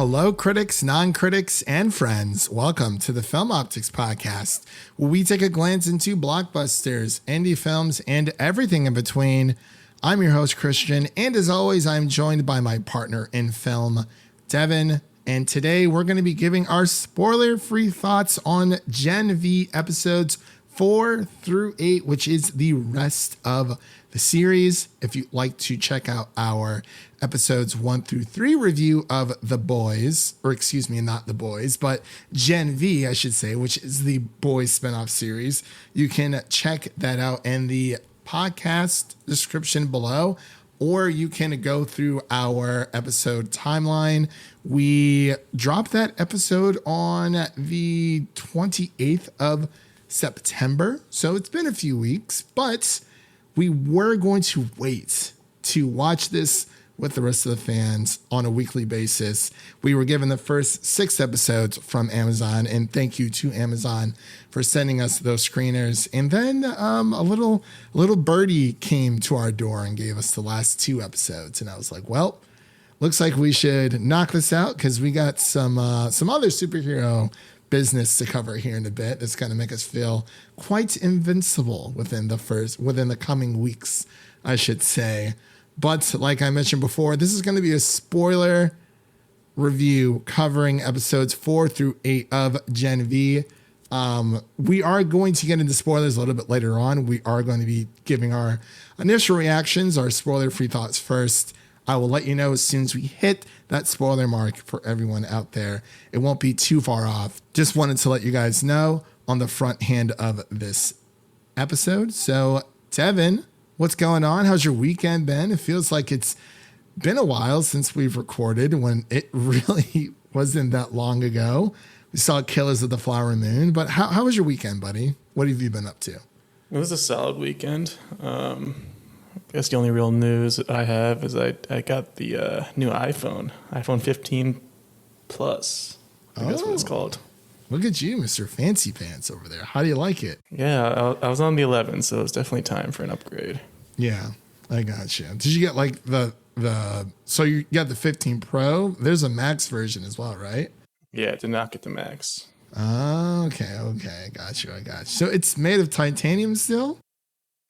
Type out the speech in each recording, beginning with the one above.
Hello, critics, non-critics, and friends. Welcome to the Film Optics Podcast, where we take a glance into blockbusters, indie films, and everything in between. I'm your host, Christian, and as always, I'm joined by my partner in film, Devin. And today we're going to be giving our spoiler-free thoughts on Gen V episodes 4 through 8, which is the rest of the series. If you'd like to check out our episodes 1 through 3 review of The Boys, or excuse me, not The Boys, but Gen V, I should say, which is the Boys spinoff series, you can check that out in the podcast description below, or you can go through our episode timeline. We dropped that episode on the 28th of September, so it's been a few weeks, but we were going to wait to watch this with the rest of the fans on a weekly basis. We were given the first 6 episodes from Amazon, and thank you to Amazon for sending us those screeners. And then a little birdie came to our door and gave us the last 2 episodes. And I was like, well, looks like we should knock this out because we got some other superhero business to cover here in a bit. That's going to make us feel quite invincible within the coming weeks, I should say. But like I mentioned before, this is going to be a spoiler review covering episodes 4 through 8 of Gen V. We are going to get into spoilers a little bit later on. We are going to be giving our initial reactions, our spoiler-free thoughts first. I will let you know as soon as we hit that spoiler mark for everyone out there. It won't be too far off. Just wanted to let you guys know on the front hand of this episode. So, Devin, what's going on? How's your weekend been? It feels like it's been a while since we've recorded, when it really wasn't that long ago. We saw Killers of the Flower Moon, but how was your weekend, buddy? What have you been up to? It was a solid weekend. I guess the only real news that I have is I got the new iPhone 15 Plus. I think that's what it's called. Look at you, Mr. Fancy Pants over there. How do you like it? Yeah, I was on the 11, so it's definitely time for an upgrade. Yeah, I got you. Did you get like so you got the 15 Pro? There's a Max version as well, right? Yeah, I did not get the Max. Oh, okay. I got you. So it's made of titanium still?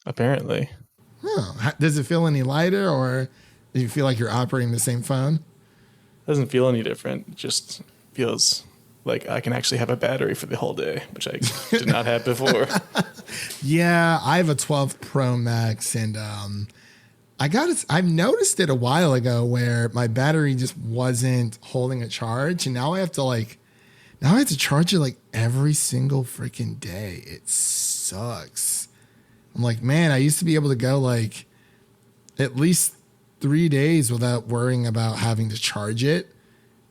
Apparently. Huh. Does it feel any lighter, or do you feel like you're operating the same phone? Doesn't feel any different. It just feels like I can actually have a battery for the whole day, which I did not have before. Yeah, I have a 12 Pro Max, and I've noticed it a while ago where my battery just wasn't holding a charge, and now I have to charge it like every single freaking day. It sucks. I'm like, man, I used to be able to go like at least 3 days without worrying about having to charge it.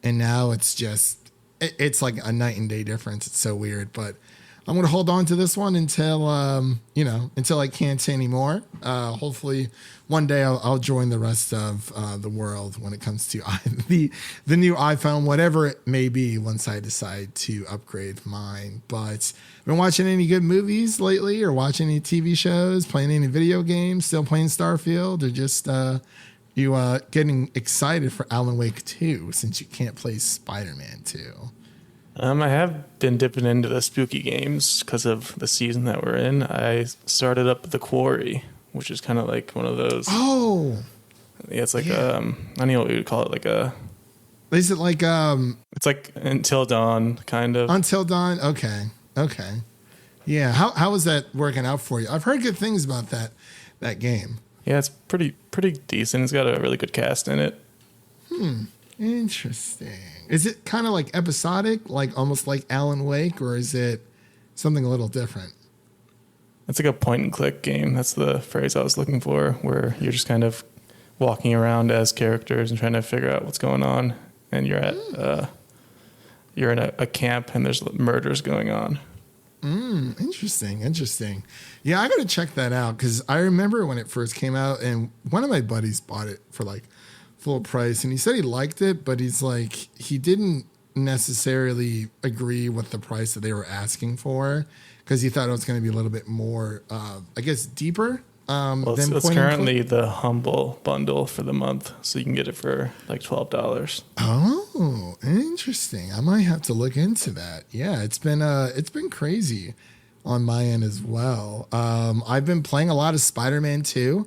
And now it's like a night and day difference. It's so weird, but I'm going to hold on to this one until I can't anymore. Hopefully one day I'll join the rest of the world when it comes to the new iPhone, whatever it may be, once I decide to upgrade mine. But been watching any good movies lately, or watching any TV shows, playing any video games, still playing Starfield, or just you getting excited for Alan Wake 2 since you can't play Spider-Man 2? I have been dipping into the spooky games because of the season that we're in. I started up The Quarry, which is kind of like one of those. Oh, yeah, it's like I don't know what we would call it. Is it like It's like Until Dawn, kind of. Until Dawn. Okay. Yeah. How is that working out for you? I've heard good things about that game. Yeah, it's pretty decent. It's got a really good cast in it. Interesting. Is it kind of like episodic, like almost like Alan Wake, or is it something a little different? It's like a point and click game. That's the phrase I was looking for, where you're just kind of walking around as characters and trying to figure out what's going on. And you're in a camp and there's murders going on. Interesting. Yeah, I got to check that out because I remember when it first came out, and one of my buddies bought it for like full price, and he said he liked it, but he's like, he didn't necessarily agree with the price that they were asking for because he thought it was going to be a little bit more, I guess, deeper. It's currently the Humble bundle for the month, so you can get it for like $12. Oh, interesting. I might have to look into that. Yeah, it's been crazy on my end as well. I've been playing a lot of Spider-Man 2.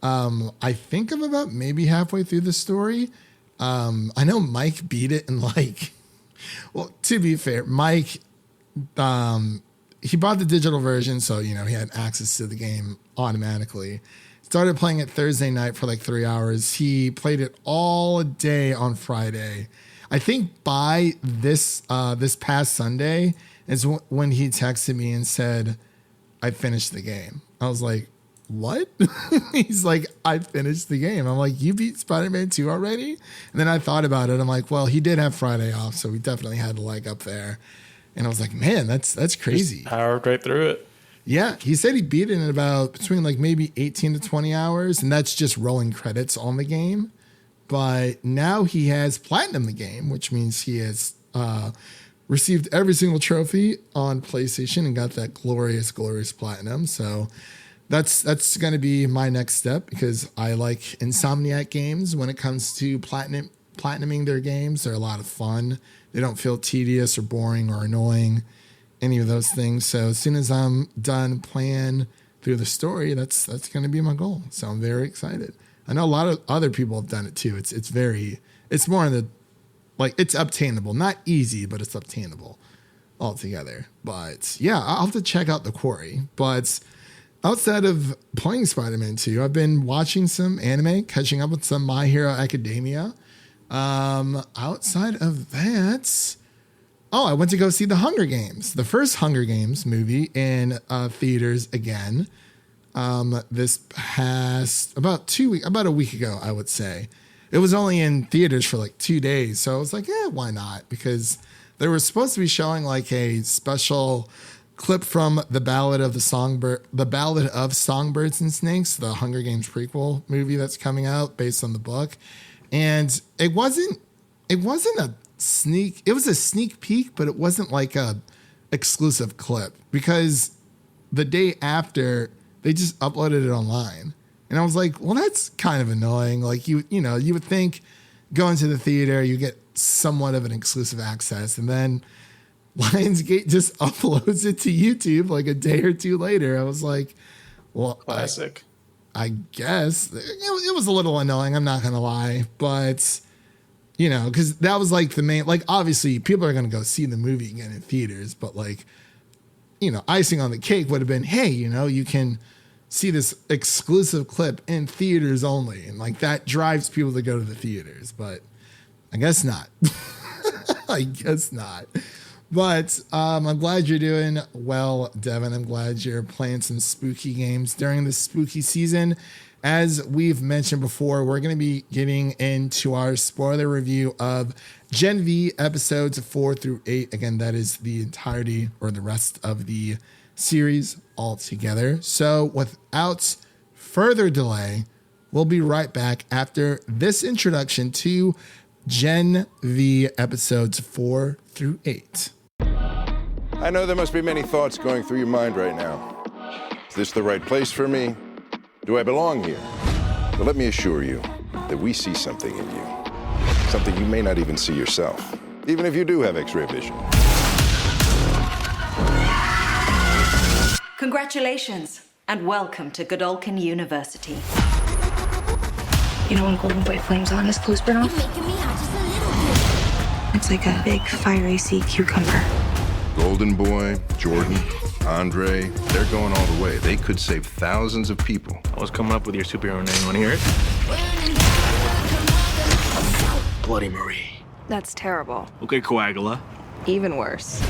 I think I'm about maybe halfway through the story. I know Mike beat it in like, well, to be fair, Mike, he bought the digital version, so, he had access to the game automatically. Started playing it Thursday night for like 3 hours. He played it all day on Friday. I think by this past Sunday is when he texted me and said, I finished the game. I was like, what? He's like, I finished the game. I'm like, you beat Spider-Man 2 already? And then I thought about it. I'm like, well, he did have Friday off, so we definitely had a leg up there. And I was like, man, that's crazy. Just powered right through it. Yeah, he said he beat it in about between like maybe 18 to 20 hours, and that's just rolling credits on the game. But now he has platinum the game, which means he has received every single trophy on PlayStation and got that glorious, glorious platinum. So that's going to be my next step, because I like Insomniac games when it comes to platinuming their games. They're a lot of fun. They don't feel tedious or boring or annoying, any of those things. So as soon as I'm done playing through the story, that's going to be my goal. So I'm very excited. I know a lot of other people have done it too. It's more in the, like, it's obtainable, not easy, but it's obtainable altogether. But yeah, I'll have to check out the quarry. But outside of playing Spider-Man 2, I've been watching some anime, catching up with some My Hero Academia. Outside of that, I went to go see the Hunger Games, the first Hunger Games movie in theaters again. This past about a week ago, I would say. It was only in theaters for like 2 days, so I was like, why not? Because they were supposed to be showing like a special clip from the Ballad of Songbirds and Snakes, the Hunger Games prequel movie that's coming out based on the book. And it wasn't a sneak. It was a sneak peek, but it wasn't like a exclusive clip, because the day after they just uploaded it online. And I was like, well, that's kind of annoying. Like you would think going to the theater, you get somewhat of an exclusive access, and then Lionsgate just uploads it to YouTube like a day or two later. I was like, well, classic. I guess it was a little annoying. I'm not going to lie, but because that was like the main, like, obviously people are going to go see the movie again in theaters, but like, icing on the cake would have been, hey, you can see this exclusive clip in theaters only. And like that drives people to go to the theaters, but I guess not. I guess not. But I'm glad you're doing well, Devin. I'm glad you're playing some spooky games during the spooky season. As we've mentioned before, we're going to be getting into our spoiler review of Gen V episodes 4 through 8. Again, that is the entirety or the rest of the series altogether. So without further delay, we'll be right back after this introduction to Gen V episodes 4 through 8. I know there must be many thoughts going through your mind right now. Is this the right place for me? Do I belong here? But let me assure you that we see something in you. Something you may not even see yourself, even if you do have X-ray vision. Congratulations, and welcome to Godolkin University. You know when golden boy flames on, his clothes burn off? You're making me hot just a little bit. It's like a big, fiery sea cucumber. Golden Boy, Jordan, Andre, they're going all the way. They could save thousands of people. I was coming up with your superhero name. Want to hear it? Bloody Marie. That's terrible. Okay, Coagula. Even worse.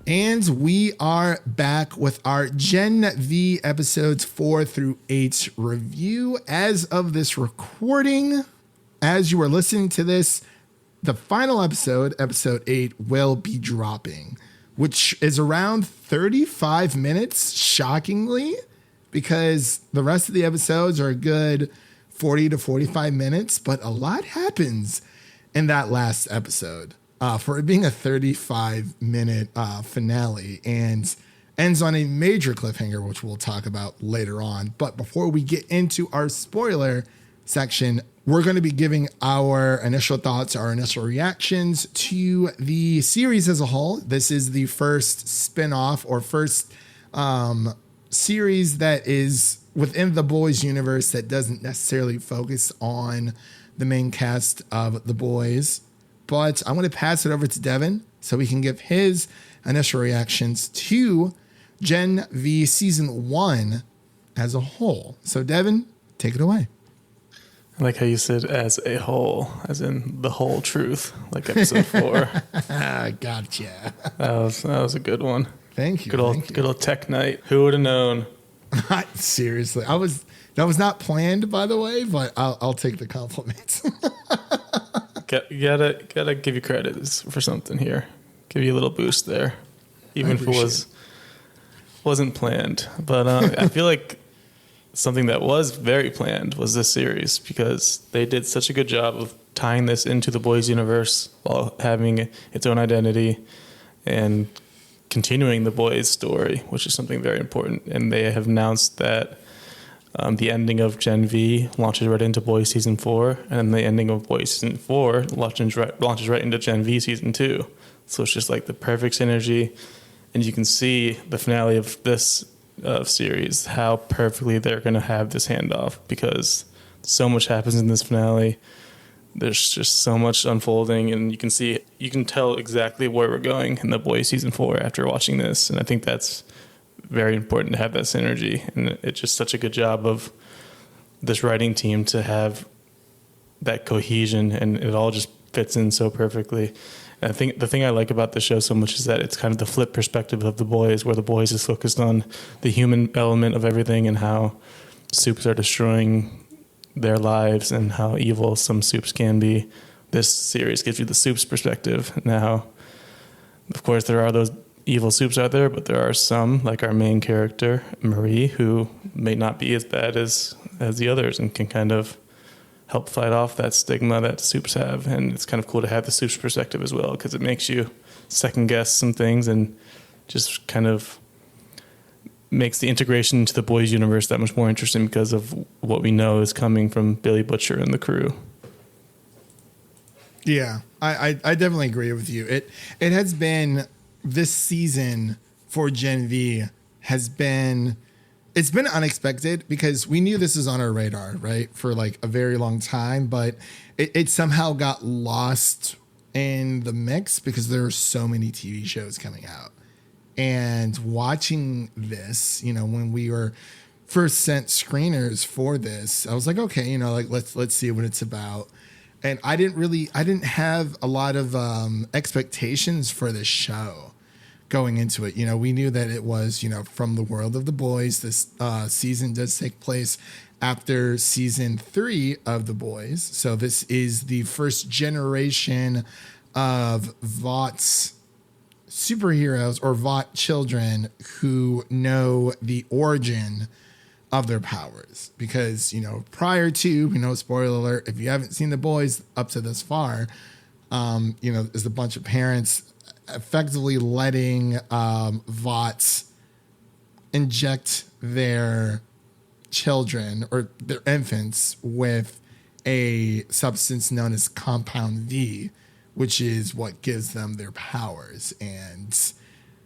And we are back with our Gen V episodes 4 through 8 review. As of this recording, as you are listening to this, the final episode, episode 8, will be dropping, which is around 35 minutes, shockingly, because the rest of the episodes are a good 40 to 45 minutes, but a lot happens in that last episode for it being a 35-minute finale and ends on a major cliffhanger, which we'll talk about later on. But before we get into our spoiler section, we're going to be giving our initial thoughts, our initial reactions to the series as a whole. This is the first spinoff or first series that is within the Boys universe that doesn't necessarily focus on the main cast of The Boys. But I'm going to pass it over to Devin so he can give his initial reactions to Gen V Season 1 as a whole. So Devin, take it away. I like how you said as a whole, as in the whole truth, like episode 4. Gotcha. That was a good one. Thank you. Good old tech night. Who would have known? Seriously, that was not planned, by the way, but I'll take the compliments. You gotta give you credit for something here. Give you a little boost there, even if it wasn't planned. But I feel like something that was very planned was this series, because they did such a good job of tying this into the Boys universe while having its own identity and continuing the Boys story, which is something very important. And they have announced that the ending of Gen V launches right into Boys Season 4, and then the ending of Boys Season 4 launches right into Gen V Season 2. So it's just like the perfect synergy. And you can see the finale of this series, how perfectly they're going to have this handoff, because so much happens in this finale. There's just so much unfolding, and you can tell exactly where we're going in the Boys Season 4 after watching this. And I think that's very important to have that synergy. And it's just such a good job of this writing team to have that cohesion, and it all just fits in so perfectly. And I think the thing I like about the show so much is that it's kind of the flip perspective of The Boys, where The Boys is focused on the human element of everything and how soups are destroying their lives and how evil some soups can be. This series gives you the soups perspective. Now, of course, there are those evil soups out there, but there are some, like our main character, Marie, who may not be as bad as the others and can kind of help fight off that stigma that soups have. And it's kind of cool to have the soups perspective as well, because it makes you second guess some things and just kind of makes the integration into the Boys universe that much more interesting because of what we know is coming from Billy Butcher and the crew. Yeah, I definitely agree with you. It has been, this season for Gen V it's been unexpected, because we knew this was on our radar, right, for like a very long time, but it somehow got lost in the mix because there are so many TV shows coming out. And watching this, when we were first sent screeners for this, I was like, okay, like let's see what it's about. And I didn't have a lot of expectations for this show going into it. We knew that it was, from the world of The Boys. This season does take place after season 3 of The Boys. So this is the first generation of Vought's superheroes, or Vought children, who know the origin of their powers. Because, prior to, spoiler alert, if you haven't seen The Boys up to this far, there's a bunch of parents effectively letting Voughts inject their children or their infants with a substance known as Compound V, which is what gives them their powers. And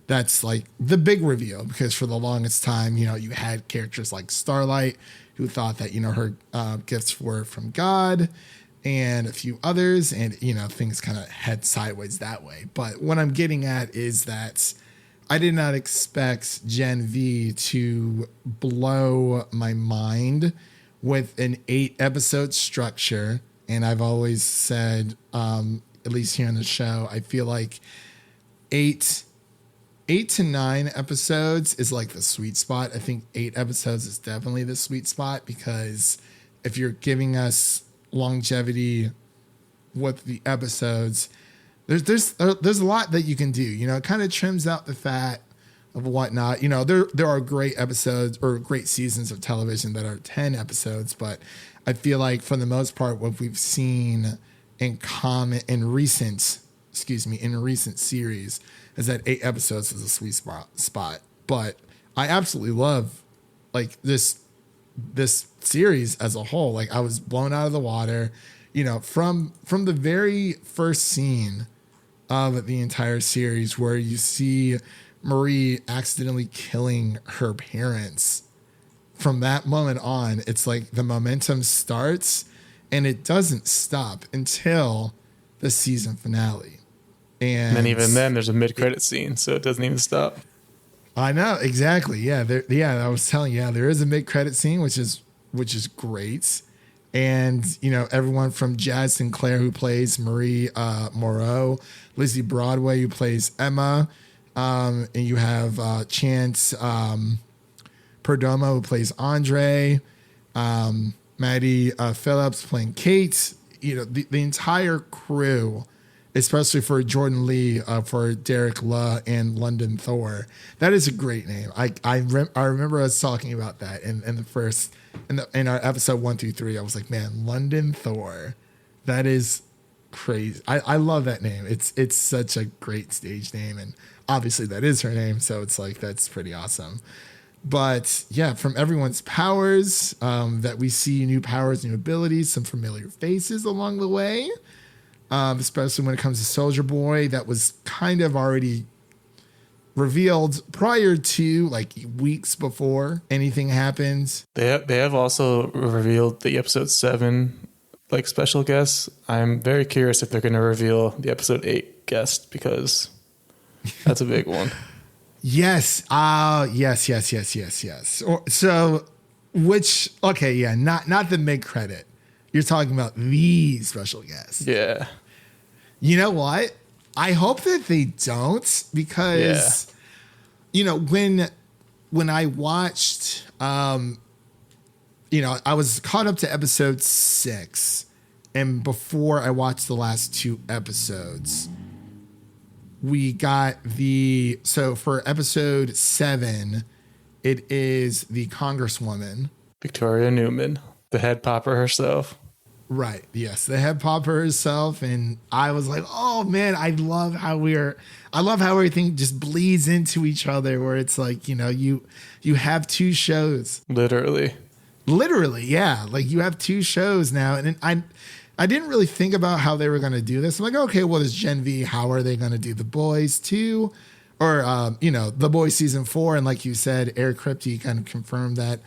that's like the big reveal, because for the longest time, you had characters like Starlight, who thought that, her gifts were from God, and a few others, and, things kind of head sideways that way. But what I'm getting at is that I did not expect Gen V to blow my mind with an 8-episode structure. And I've always said, at least here on the show, I feel like 8 to 9 episodes is like the sweet spot. I think 8 episodes is definitely the sweet spot, because if you're giving us longevity with the episodes, there's a lot that you can do. It kind of trims out the fat of whatnot. There are great episodes or great seasons of television that are 10 episodes, but I feel like for the most part, what we've seen in recent series is that 8 episodes is a sweet spot. But I absolutely love like this this series as a whole. Like I was blown out of the water, you know, from the very first scene of the entire series where you see Marie accidentally killing her parents. From that moment on, it's like the momentum starts and it doesn't stop until the season finale. And even then, there's a mid-credit scene, so it doesn't even stop. I know, exactly. Yeah, I was telling you, there is a mid-credit scene, which is great. And, you know, everyone from Jaz Sinclair, who plays Marie Moreau, Lizze Broadway, who plays Emma, and you have Chance Perdomo, who plays Andre, Maddie Phillips playing Kate. You know, the entire crew, especially for Jordan Lee, for Derek Luh and London Thor. That is a great name. I remember us talking about that in our episode 1 through 3. I was like, man, London Thor, that is crazy. I love that name. It's such a great stage name, and obviously that is her name, so it's like that's pretty awesome. But yeah, from everyone's powers, that we see new powers, new abilities, some familiar faces along the way. Especially when it comes to Soldier Boy, that was kind of already revealed prior to, like, weeks before anything happens. They have also revealed the episode 7 like special guests. I'm very curious if they're going to reveal the episode 8 guest, because that's a big one. Yes. Yes. So, which, okay, yeah, not the mid-credit. You're talking about the special guest. Yeah. You know what? I hope that they don't, because, you know, when I watched, you know, I was caught up to episode 6, and before I watched the last 2 episodes, we got so for episode 7, it is the Congresswoman. Victoria Newman, the head popper herself. Right. Yes. The head popper herself. And I was like, oh man, I love how everything just bleeds into each other, where it's like, you know, you have 2 shows. Literally. Yeah. Like you have 2 shows now. And I didn't really think about how they were going to do this. I'm like, okay, well, there's Gen V. How are they going to do The Boys 2? Or, you know, The Boys season 4. And like you said, Eric Kripke kind of confirmed that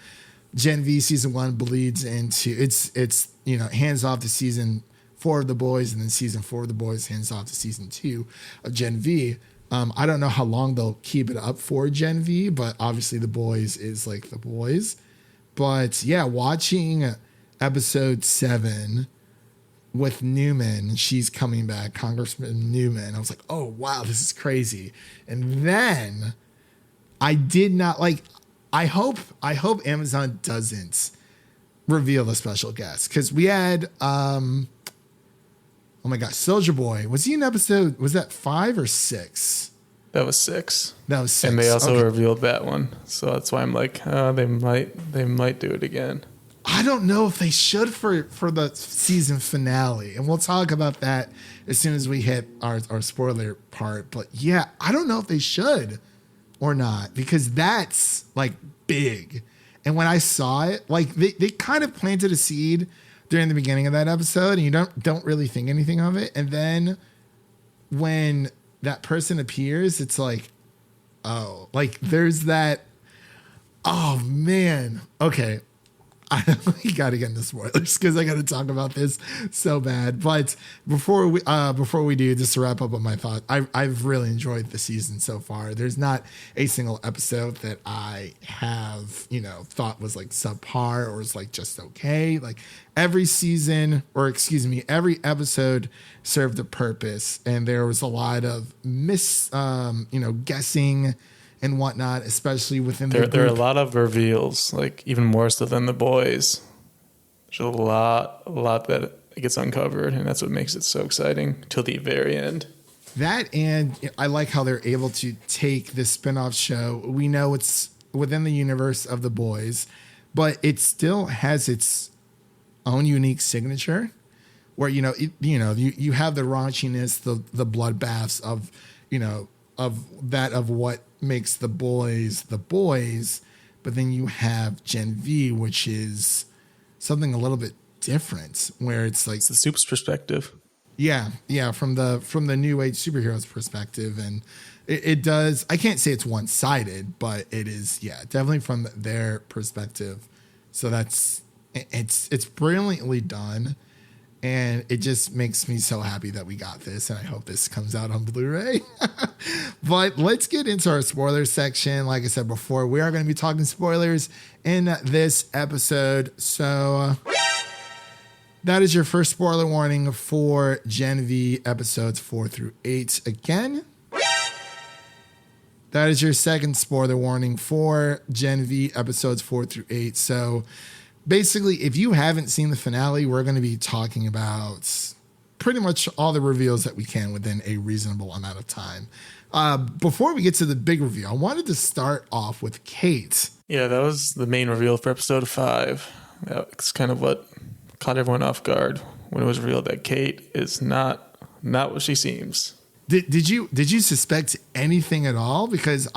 Gen V season 1 bleeds into it's, you know, hands off to season 4 of The Boys, and then season 4 of The Boys hands off to season 2 of Gen V. I don't know how long they'll keep it up for Gen V, but obviously The Boys is like The Boys. But yeah, watching episode 7 with Newman, she's coming back, Congressman Newman. I was like, oh wow, this is crazy. And then I did not like. I hope Amazon doesn't reveal the special guest, because we had oh my gosh, Soldier Boy. Was he in episode? Was that 5 or 6? That was 6. That was 6. And they also revealed that one, so that's why I'm like, they might do it again. I don't know if they should for the season finale, and we'll talk about that as soon as we hit our spoiler part. But yeah, I don't know if they should or not, because that's like big. And when I saw it, like they kind of planted a seed during the beginning of that episode, and you don't really think anything of it. And then when that person appears, it's like, oh, like there's that, oh man. Okay. I got to get into spoilers because I got to talk about this so bad. But before we do, just to wrap up on my thought, I've really enjoyed the season so far. There's not a single episode that I have, you know, thought was like subpar or was like just okay. Like every episode served a purpose, and there was a lot of guessing and whatnot, especially within the group. There are a lot of reveals, like even more so than The Boys. There's a lot that gets uncovered, and that's what makes it so exciting till the very end. That, and I like how they're able to take this spinoff show. We know it's within the universe of The Boys, but it still has its own unique signature, where you have the raunchiness, the bloodbaths of what makes The Boys, But then you have Gen V, which is something a little bit different, where it's like It's the soup's perspective. yeah, from the new age superheroes perspective, and it does. I can't say it's one sided, but it is definitely from their perspective. So it's brilliantly done. And it just makes me so happy that we got this, and I hope this comes out on Blu-ray. But let's get into our spoiler section. Like I said before, we are going to be talking spoilers in this episode. So that is your first spoiler warning for Gen V episodes 4 through 8 again. That is your second spoiler warning for Gen V episodes 4 through 8. So basically, if you haven't seen the finale, we're going to be talking about pretty much all the reveals that we can within a reasonable amount of time. Before we get to the big reveal, I wanted to start off with Kate. Yeah, that was the main reveal for episode 5. That's kind of what caught everyone off guard when it was revealed that Kate is not what she seems. Did you suspect anything at all? Because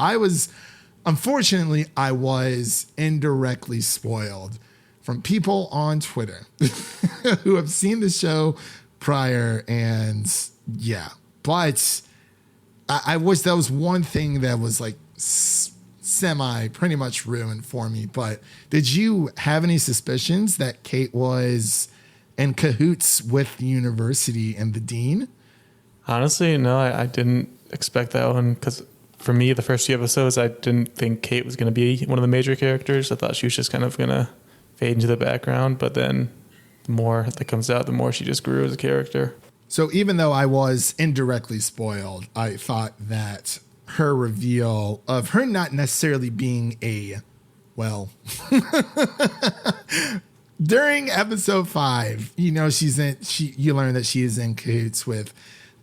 unfortunately, I was indirectly spoiled from people on Twitter who have seen the show prior, and but I wish that was one thing that was like semi pretty much ruined for me. But did you have any suspicions that Kate was in cahoots with the university and the dean? Honestly, no, I didn't expect that one, because for me, the first few episodes, I didn't think Kate was going to be one of the major characters. I thought she was just kind of going to fade into the background, but then the more that comes out, the more she just grew as a character. So even though I was indirectly spoiled, I thought that her reveal of her not necessarily being during episode 5, you learn that she is in cahoots with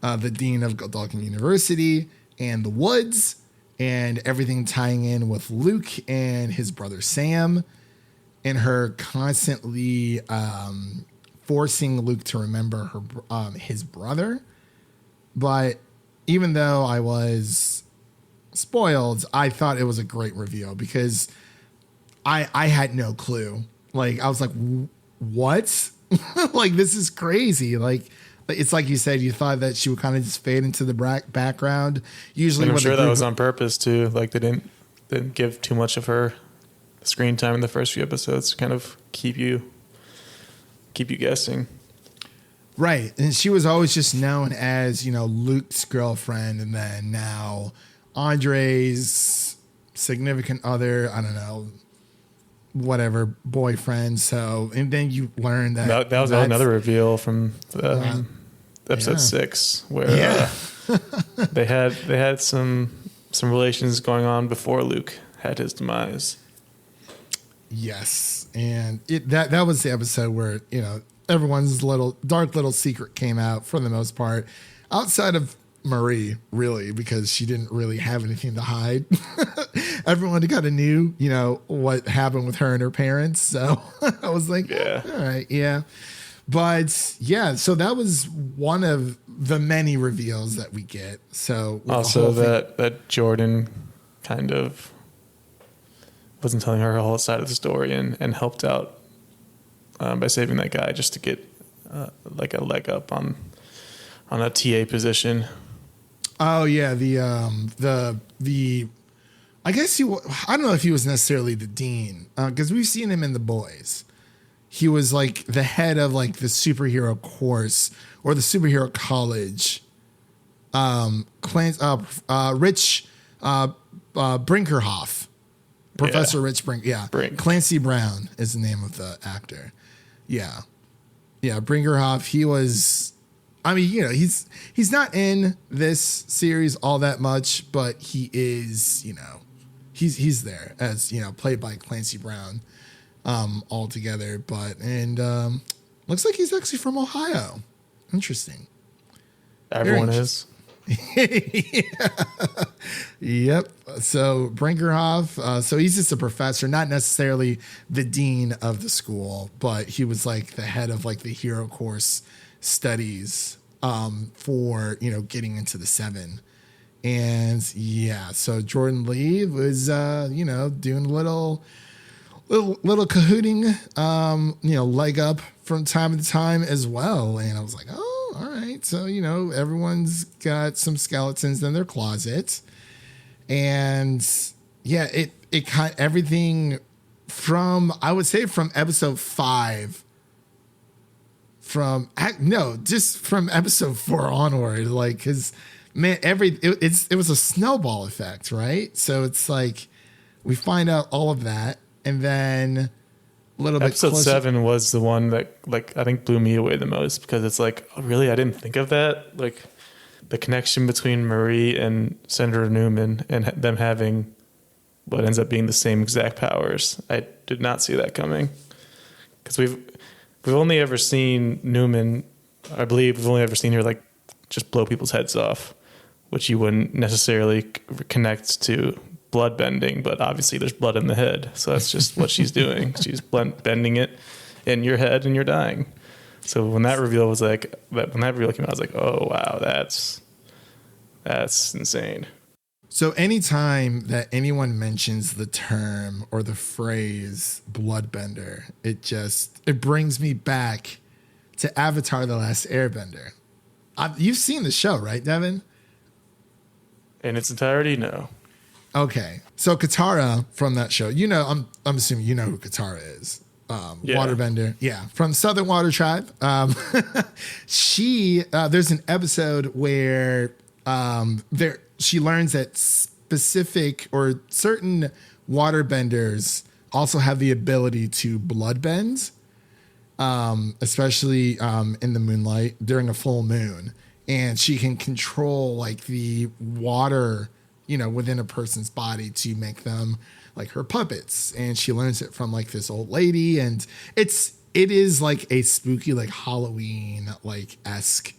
the dean of Godolkin University and the Woods, and everything tying in with Luke and his brother Sam, and her constantly forcing Luke to remember his brother. But even though I was spoiled, I thought it was a great reveal, because I had no clue. Like, I was like, what? Like, this is crazy. Like, it's like you said, you thought that she would kind of just fade into the background. Usually, and I'm sure that was on purpose too. Like, they didn't give too much of her screen time in the first few episodes to kind of keep you guessing. Right. And she was always just known as, Luke's girlfriend, and then now Andre's significant other, I don't know, whatever, boyfriend. So, and then you learn that was another reveal from episode 6, where they had some relations going on before Luke had his demise. Yes, and that was the episode where everyone's dark little secret came out for the most part, outside of Marie, really, because she didn't really have anything to hide. Everyone kind of knew, what happened with her and her parents. So I was like, all right, yeah. But so that was one of the many reveals that we get. So also that Jordan kind of wasn't telling her whole side of the story and helped out by saving that guy just to get like a leg up on a TA position. Oh yeah, the I guess I don't know if he was necessarily the dean, because we've seen him in The Boys. He was like the head of like the superhero course or the superhero college. Rich Brinkerhoff. Professor Rich Brink. Yeah. Clancy Brown is the name of the actor. Yeah. Yeah. Brinkerhoff. He was, he's not in this series all that much, but he is, he's there as, played by Clancy Brown, altogether. But, looks like he's actually from Ohio. Interesting. Everyone is. Yep. So Brinkerhoff, so he's just a professor, not necessarily the dean of the school, but he was like the head of like the hero course studies for getting into the 7. And yeah, so Jordan Lee was, doing a little cahooting, leg up from time to time as well. And I was like, oh, all right. So, everyone's got some skeletons in their closet. And yeah, it kind everything from, I would say from episode 5, just from episode 4 onward, like, because man, it was a snowball effect, right? So it's like we find out all of that, and then a little Episode bit closer. 7 was the one that, like, I think blew me away the most, because it's like, oh, really, I didn't think of that. Like, the connection between Marie and Senator Newman and them having what ends up being the same exact powers. I did not see that coming, because we've only ever seen Newman. I believe we've only ever seen her like just blow people's heads off, which you wouldn't necessarily connect to blood bending, but obviously there's blood in the head, so that's just what she's doing. She's bending it in your head, and you're dying. So when that reveal came out, I was like, oh wow, that's insane. So anytime that anyone mentions the term or the phrase bloodbender, it brings me back to Avatar: The Last Airbender. You've seen the show, right, Devin? In its entirety, no. Okay. So Katara from that show, I'm assuming you know who Katara is. Yeah. Waterbender. Yeah. From Southern Water Tribe. There's an episode where she learns that specific or certain waterbenders also have the ability to bloodbend, especially in the moonlight during a full moon. And she can control like the water, within a person's body to make them like her puppets. And she learns it from like this old lady. And it is like a spooky, like Halloween, like esque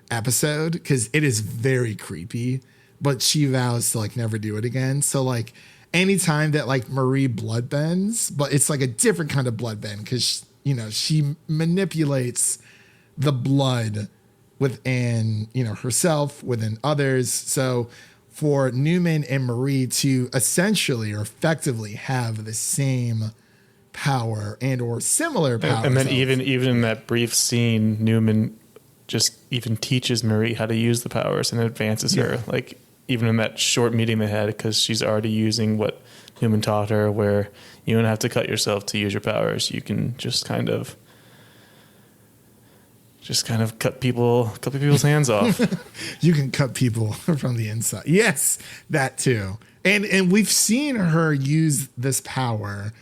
episode, because it is very creepy, but she vows to like never do it again. So like anytime that like Marie bloodbends, but it's like a different kind of bloodbend, because she manipulates the blood within herself, within others. So for Newman and Marie to essentially or effectively have the same power and or similar powers, and then even in that brief scene, Newman just even teaches Marie how to use the powers and advances her. Like, even in that short meeting they had, because she's already using what Newman taught her, where you don't have to cut yourself to use your powers. You can just kind of cut people's hands off. You can cut people from the inside. Yes, that too. And we've seen her use this power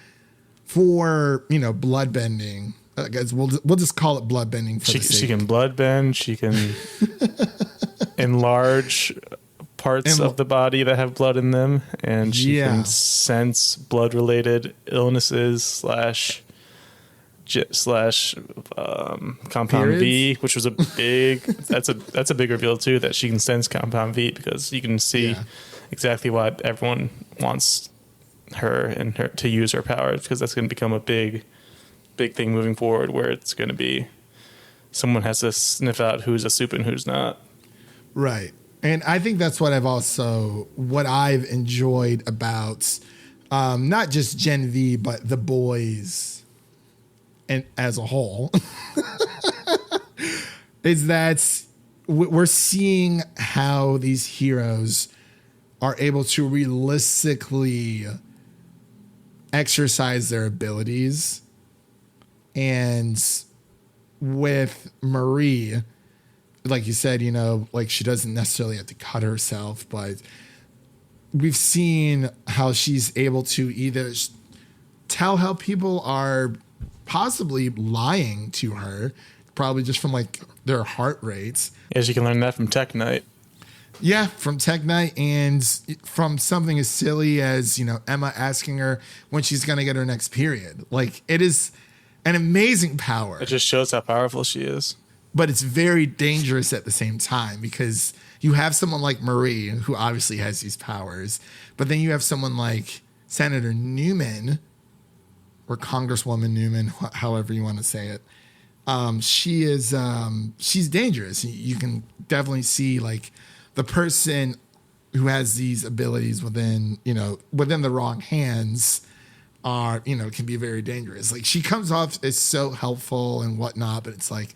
for, bloodbending. Guys, we'll just call it bloodbending for the sake. She can bloodbend. She can enlarge parts of the body that have blood in them, and she can sense blood-related illnesses slash compound V, which was a big. that's a big reveal too, that she can sense compound V, because you can see exactly why everyone wants her and her to use her powers, because that's going to become a big thing moving forward, where it's going to be someone has to sniff out who's a supe and who's not. Right. And I think that's what I've enjoyed about not just Gen V, but the boys and as a whole, is that we're seeing how these heroes are able to realistically exercise their abilities. And with Marie, like you said, like she doesn't necessarily have to cut herself, but we've seen how she's able to either tell how people are possibly lying to her, probably just from like their heart rates. Yeah, she can learn that from Tech Night. Yeah, from Tech Night, and from something as silly as, Emma asking her when she's going to get her next period. Like, it is an amazing power. It just shows how powerful she is. But it's very dangerous at the same time, because you have someone like Marie, who obviously has these powers, but then you have someone like Senator Newman, or Congresswoman Newman, however you want to say it. She's dangerous. You can definitely see like the person who has these abilities within the wrong hands are, can be very dangerous. Like, she comes off as so helpful and whatnot, but it's like,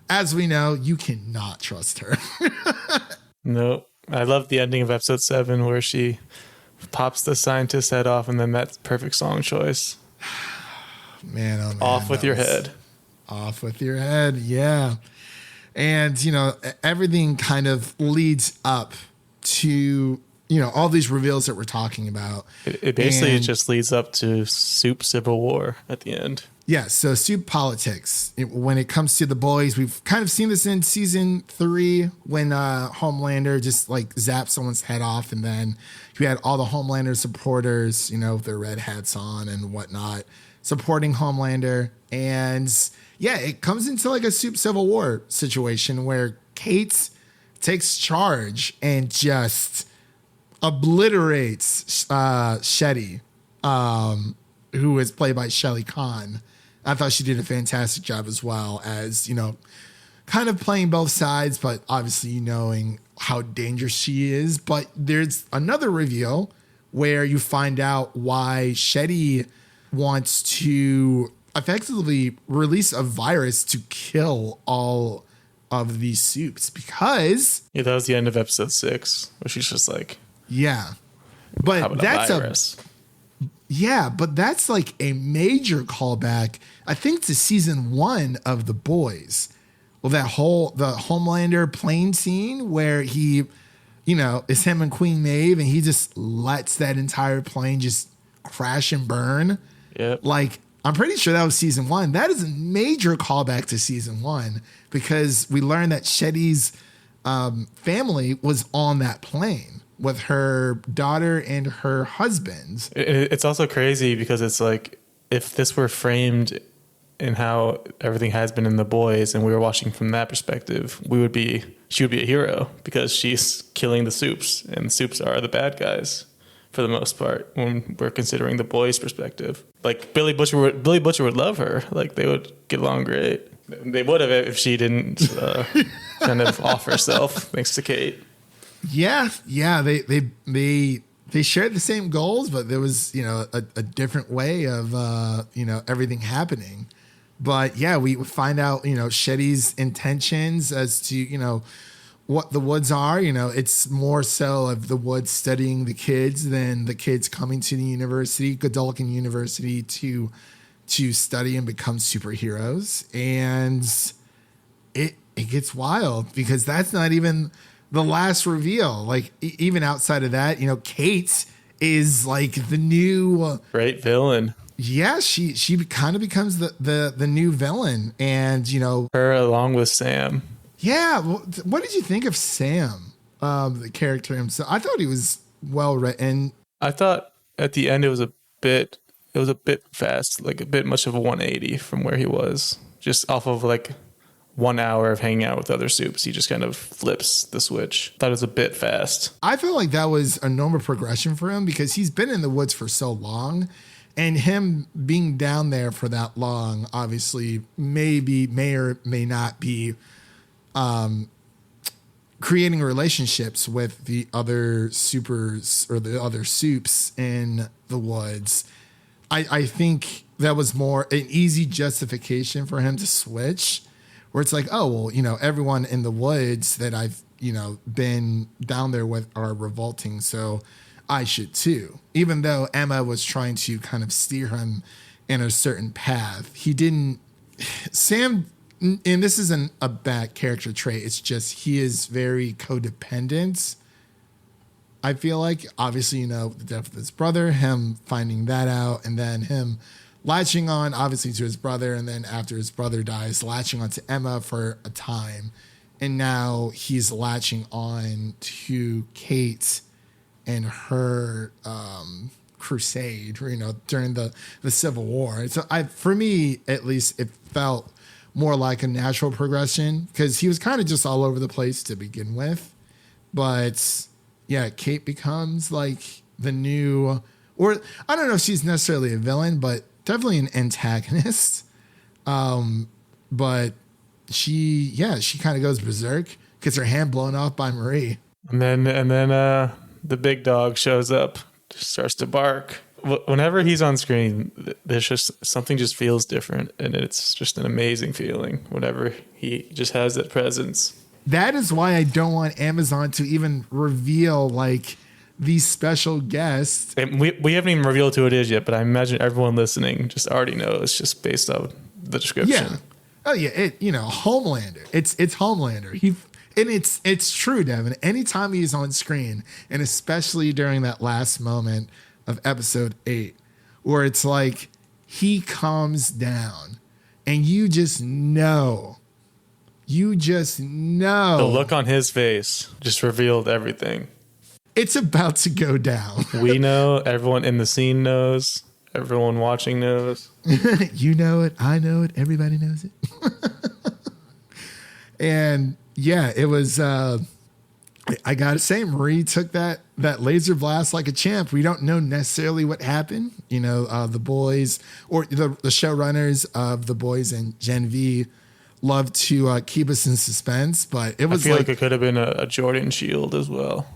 as we know, you cannot trust her. No, I love the ending of episode 7 where she pops the scientist's head off, and then that perfect song choice. Man, oh man. Off with your head. Off with your head, yeah. And, everything kind of leads up to, all these reveals that we're talking about. It basically just leads up to Soup Civil War at the end. Yeah, so soup politics. When it comes to the boys, we've kind of seen this in season 3 when Homelander just like zapped someone's head off, and then you had all the Homelander supporters, with their red hats on and whatnot, supporting Homelander. And yeah, it comes into like a soup civil war situation where Kate takes charge and just obliterates Shetty, who is played by Shelley Conn. I thought she did a fantastic job as well as, kind of playing both sides, but obviously knowing how dangerous she is. But there's another reveal where you find out why Shetty wants to effectively release a virus to kill all of these soups because... Yeah, that was the end of episode 6, where she's just like... Yeah. But that's a virus? Yeah, but that's like a major callback, I think, to season 1 of The Boys. Well, the Homelander plane scene where he, it's him and Queen Maeve, and he just lets that entire plane just crash and burn. Yep. Like, I'm pretty sure that was season 1. That is a major callback to season 1 because we learned that Shetty's family was on that plane with her daughter and her husband. It's also crazy because it's like, if this were framed in how everything has been in The Boys and we were watching from that perspective, she would be a hero because she's killing the soups, and the soups are the bad guys for the most part when we're considering The Boys' perspective. Like, Billy Butcher would love her. Like, they would get along great. They would have if she didn't kind of off herself thanks to Kate. Yeah, they shared the same goals, but there was, a different way of, everything happening. But yeah, we find out, Shetty's intentions as to, what the Woods are. It's more so of the Woods studying the kids than the kids coming to the university, Godolkin University, to study and become superheroes. And it gets wild because that's not even the last reveal. Like, even outside of that, Kate is like the new great villain. Yeah, she kind of becomes the new villain, and her along with Sam. Yeah, what did you think of Sam, the character himself? I thought he was well written. I thought at the end it was a bit fast, like a bit much of a 180 from where he was, just off of like 1 hour of hanging out with other soups. He just kind of flips the switch. Thought it was a bit fast. I felt like that was a normal progression for him because he's been in the woods for so long, and him being down there for that long, obviously may or may not be creating relationships with the other supers or the other soups in the woods. I think that was more an easy justification for him to switch, where it's like, oh, well, everyone in the woods that I've, been down there with are revolting, so I should too. Even though Emma was trying to kind of steer him in a certain path, he didn't. Sam, and this isn't a bad character trait, it's just he is very codependent. I feel like, obviously, the death of his brother, him finding that out, and then him latching on, obviously, to his brother, and then after his brother dies, latching on to Emma for a time. And now he's latching on to Kate and her crusade, during the Civil War. So for me, at least, it felt more like a natural progression because he was kind of just all over the place to begin with. But yeah, Kate becomes like the new, or I don't know if she's necessarily a villain, but definitely an antagonist. But she kind of goes berserk, gets her hand blown off by Marie. And then the big dog shows up, just starts to bark. Whenever he's on screen, there's just something just feels different, and it's just an amazing feeling whenever he just has that presence. That is why I don't want Amazon to even reveal like these special guests. And we haven't even revealed who it is yet, but I imagine everyone listening just already knows just based on the description. Yeah. Oh yeah, Homelander. It's Homelander. It's true, Devin. Anytime he's on screen, and especially during that last moment of episode 8, where it's like he comes down and you just know. The look on his face just revealed everything. It's about to go down. We know, everyone in the scene knows, everyone watching knows. You know it, I know it, everybody knows it. And yeah, it was I gotta say, Marie took that laser blast like a champ. We don't know necessarily what happened. The boys or the showrunners of The Boys and Gen V love to keep us in suspense, but it was I feel like it could have been a Jordan shield as well.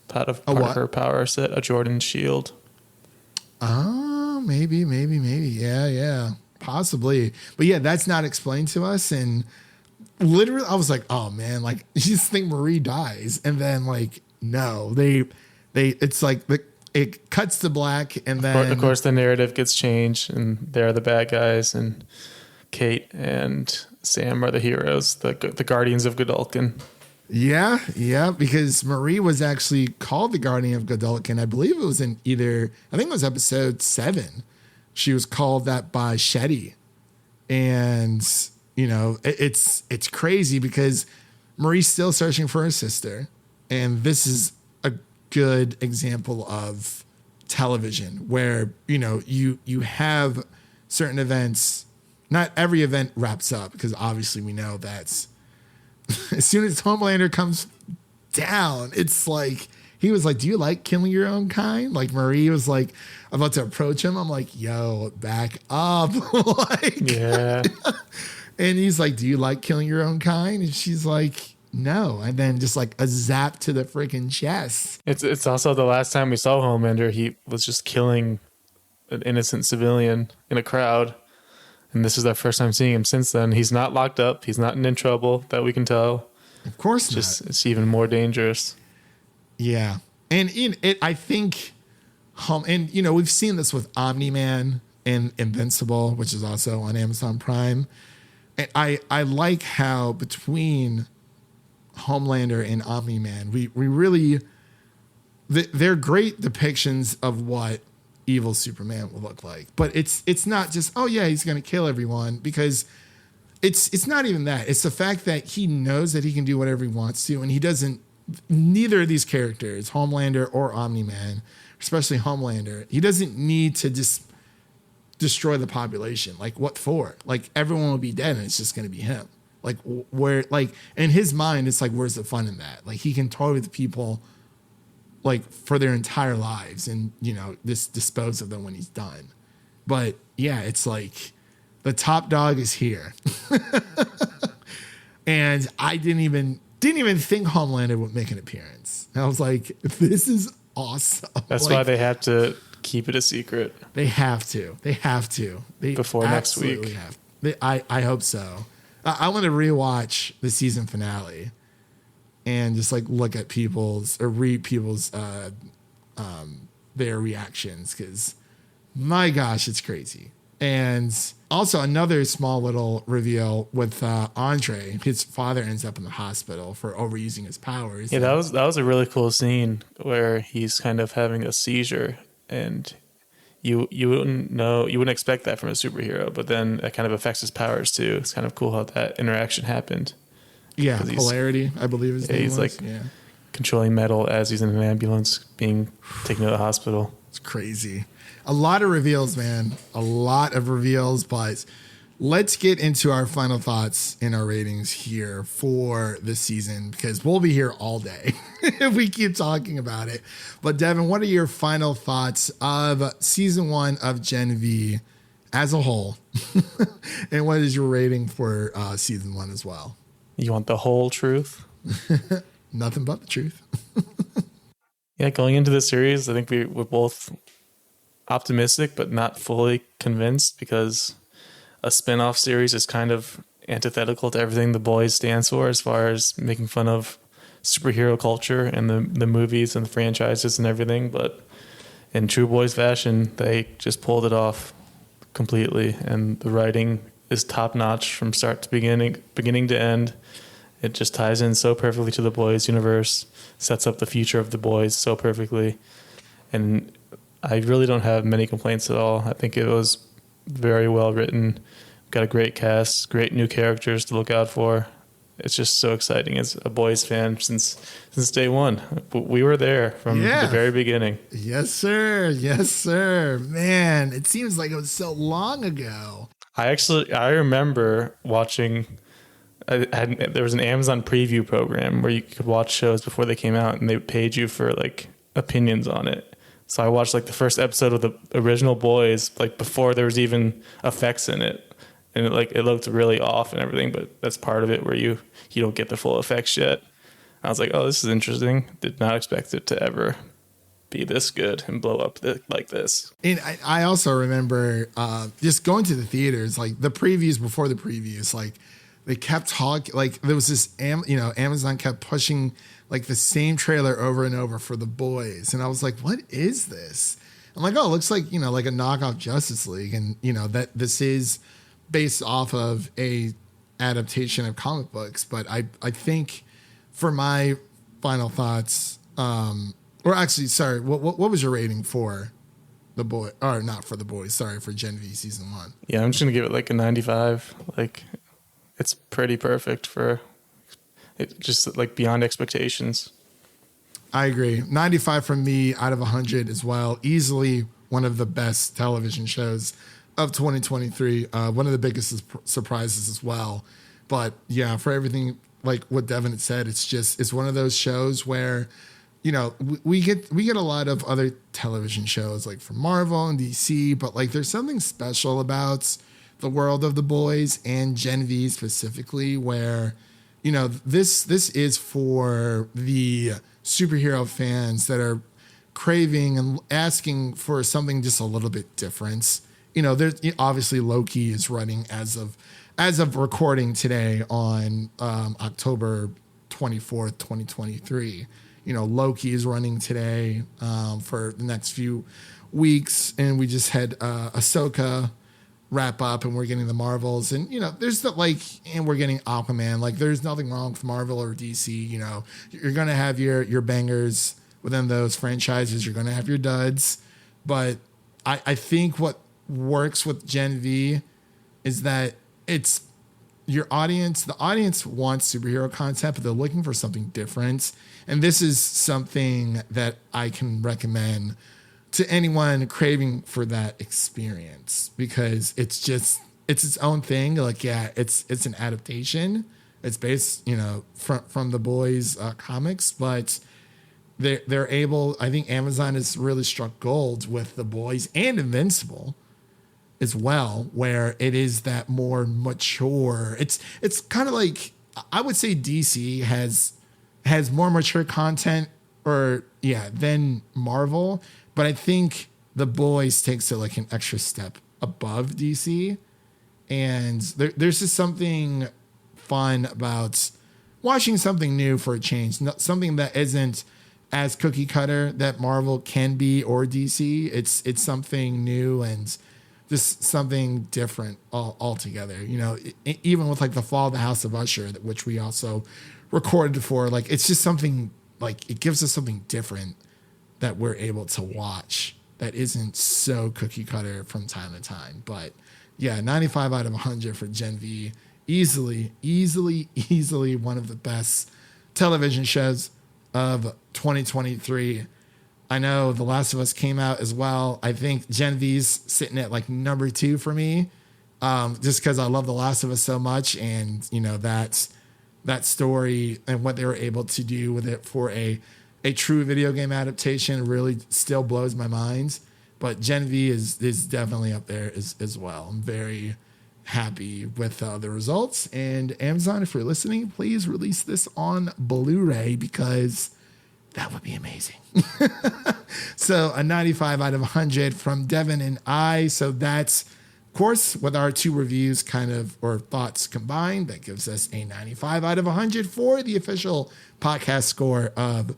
Part of her power set, a Jordan shield. Oh, maybe. Yeah, possibly. But yeah, that's not explained to us. And literally, I was like, oh man, like you just think Marie dies, and then like no, it's like it cuts to black, and then of course the narrative gets changed, and they're the bad guys, and Kate and Sam are the heroes, the guardians of Godolkin. Yeah, because Marie was actually called the Guardian of Godolkin. I believe it was I think it was episode 7. She was called that by Shetty. And, it's crazy because Marie's still searching for her sister. And this is a good example of television where, you have certain events. Not every event wraps up because obviously we know that's as soon as Homelander comes down, it's like, he was like, do you like killing your own kind? Like Marie was like about to approach him. I'm like, yo, back up. Yeah. And he's like, do you like killing your own kind? And she's like, no. And then just like a zap to the freaking chest. It's also the last time we saw Homelander, he was just killing an innocent civilian in a crowd. And this is our first time seeing him since then. He's not locked up. He's not in trouble that we can tell. Of course not. It's even more dangerous. Yeah. And I think, we've seen this with Omni-Man and Invincible, which is also on Amazon Prime. And I like how between Homelander and Omni-Man, we really, they're great depictions of what evil Superman will look like, but it's not just, oh yeah, he's gonna kill everyone, because it's not even that. It's the fact that he knows that he can do whatever he wants to, and he doesn't. Neither of these characters, Homelander or Omni-Man, especially Homelander, he doesn't need to just destroy the population. Like what for? Like everyone will be dead, and it's just gonna be him. Like where? Like in his mind, it's like, where's the fun in that? Like he can toy with people like for their entire lives and, just dispose of them when he's done. But yeah, it's like the top dog is here. And I didn't even think Homelander would make an appearance. I was like, this is awesome. That's why they have to keep it a secret. They have to. Before next week. I hope so. I want to rewatch the season finale and just like look at read people's their reactions, because my gosh, it's crazy. And also another small little reveal with Andre, his father ends up in the hospital for overusing his powers. Yeah, that was a really cool scene where he's kind of having a seizure, and you wouldn't expect that from a superhero, but then it kind of affects his powers too. It's kind of cool how that interaction happened. Yeah, Polarity, I believe his name he's was. Controlling metal as he's in an ambulance being taken to the hospital. It's crazy. A lot of reveals, man. A lot of reveals, but let's get into our final thoughts and our ratings here for this season, because we'll be here all day if we keep talking about it. But Devin, what are your final thoughts of season 1 of Gen V as a whole? And what is your rating for season 1 as well? You want the whole truth? Nothing but the truth. Yeah, going into the series, I think we were both optimistic, but not fully convinced, because a spin-off series is kind of antithetical to everything The Boys stands for as far as making fun of superhero culture and the movies and the franchises and everything. But in true Boys fashion, they just pulled it off completely, and the writing is top-notch from start to beginning to end. It just ties in so perfectly to the Boys universe, sets up the future of the Boys so perfectly, and I really don't have many complaints at all. I think it was very well written, got a great cast, great new characters to look out for. It's just so exciting as a Boys fan since day one. We were there from the very beginning. Yes, sir. Yes, sir. Man, it seems like it was so long ago. I remember watching. There was an Amazon preview program where you could watch shows before they came out, and they paid you for like opinions on it. So I watched like the first episode of the original Boys, like before there was even effects in it, and it looked really off and everything. But that's part of it where you don't get the full effects yet. I was like, oh, this is interesting. Did not expect it to ever be this good and blow up like this. And I also remember just going to the theaters, like the previews before the previews, like they kept talking, like there was this, Amazon kept pushing like the same trailer over and over for The Boys. And I was like, what is this? I'm like, oh, it looks like, like a knockoff Justice League. And, that this is based off of a adaptation of comic books. But I think for my final thoughts, or actually, sorry, what was your rating for The Boy, or not for The Boys, sorry, for Gen V season 1? Yeah, I'm just going to give it like a 95. Like, it's pretty perfect for it, just like beyond expectations. I agree. 95 from me out of 100 as well. Easily one of the best television shows of 2023. One of the biggest surprises as well. But yeah, for everything like what Devin had said, it's one of those shows where, we get a lot of other television shows like from Marvel and DC, but like there's something special about the world of The Boys and Gen V specifically, where this is for the superhero fans that are craving and asking for something just a little bit different. There's obviously Loki is running as of recording today on October 24th, 2023. Loki is running today for the next few weeks, and we just had Ahsoka wrap up, and we're getting the Marvels, and there's and we're getting Aquaman. Like, there's nothing wrong with Marvel or DC. You're gonna have your bangers within those franchises. You're gonna have your duds, but I think what works with Gen V is that it's your audience. The audience wants superhero content, but they're looking for something different, and this is something that I can recommend to anyone craving for that experience, because it's its own thing. Like, yeah, it's an adaptation. It's based, from The Boys comics, but they're able. I think Amazon has really struck gold with The Boys and Invincible as well, where it is that more mature. It's kind of like, I would say DC has more mature content, than Marvel. But I think The Boys takes it like an extra step above DC. And there's just something fun about watching something new for a change. Something that isn't as cookie cutter that Marvel can be or DC. It's something new and just something different altogether. Even with like the Fall of the House of Usher, which we also recorded for, like, it's just something, like, it gives us something different that we're able to watch that isn't so cookie cutter from time to time. But yeah, 95 out of 100 for Gen V. Easily one of the best television shows of 2023. I know The Last of Us came out as well. I think Gen V's sitting at like number 2 for me, just because I love The Last of Us so much, and that story and what they were able to do with it for a true video game adaptation really still blows my mind. But Gen V is definitely up there as well. I'm very happy with the results. And Amazon, if you're listening, please release this on Blu-ray, because That would be amazing. So a 95 out of 100 from Devin and I. So that's, of course, with our two reviews or thoughts combined, that gives us a 95 out of 100 for the official podcast score of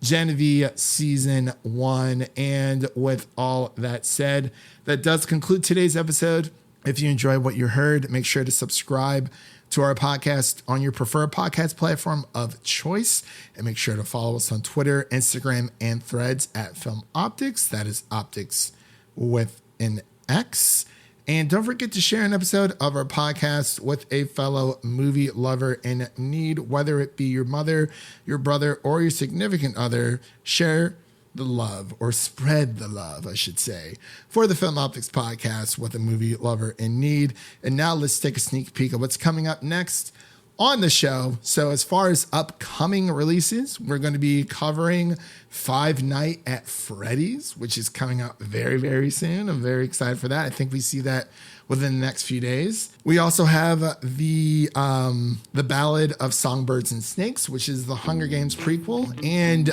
Gen V Season 1. And with all that said, that does conclude today's episode. If you enjoyed what you heard, make sure to subscribe to our podcast on your preferred podcast platform of choice. And make sure to follow us on Twitter, Instagram, and Threads at Film Optics. That is Optics with an X. And don't forget to share an episode of our podcast with a fellow movie lover in need, whether it be your mother, your brother, or your significant other. Share the love, or spread the love, I should say, for the Film Optics podcast with a movie lover in need. And now let's take a sneak peek of what's coming up next on the show. So as far as upcoming releases, we're going to be covering Five Nights at Freddy's, which is coming out very, very soon. I'm very excited for that. I think we see that within the next few days. We also have the Ballad of Songbirds and Snakes, which is the Hunger Games prequel. And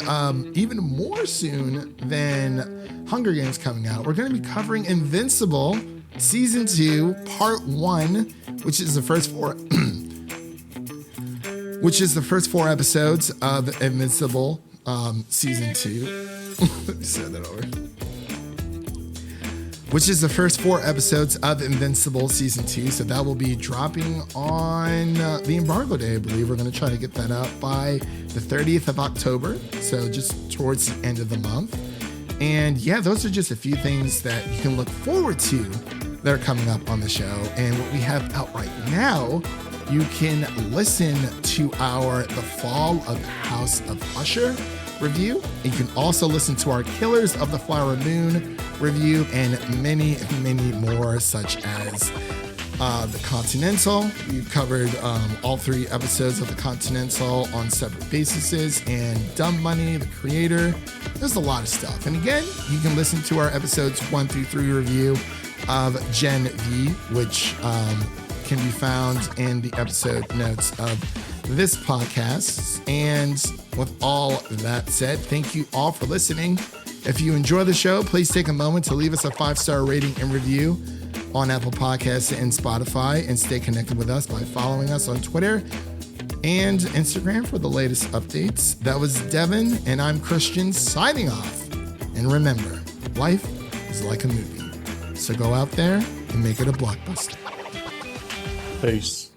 even more soon than Hunger Games coming out, we're going to be covering Invincible Season 2, Part 1, which is the first four episodes of Invincible Season 2. Let me say that over. Which is the first 4 episodes of Invincible Season 2. So that will be dropping on the embargo day, I believe. We're going to try to get that out by the 30th of October. So just towards the end of the month. And yeah, those are just a few things that you can look forward to that are coming up on the show. And what we have out right now, you can listen to The Fall of the House of Usher review. You can also listen to our Killers of the Flower Moon review and many, many more, such as The Continental. We've covered all 3 episodes of The Continental on separate bases, and Dumb Money, The Creator. There's a lot of stuff. And again, you can listen to our episodes 1 through 3 review of Gen V, which can be found in the episode notes of this podcast. And with all that said, thank you all for listening. If you enjoy the show, please take a moment to leave us a 5-star rating and review on Apple Podcasts and Spotify, and stay connected with us by following us on Twitter and Instagram for the latest updates. That was Devin, and I'm Christian, signing off. And remember, life is like a movie. So go out there and make it a blockbuster. Peace.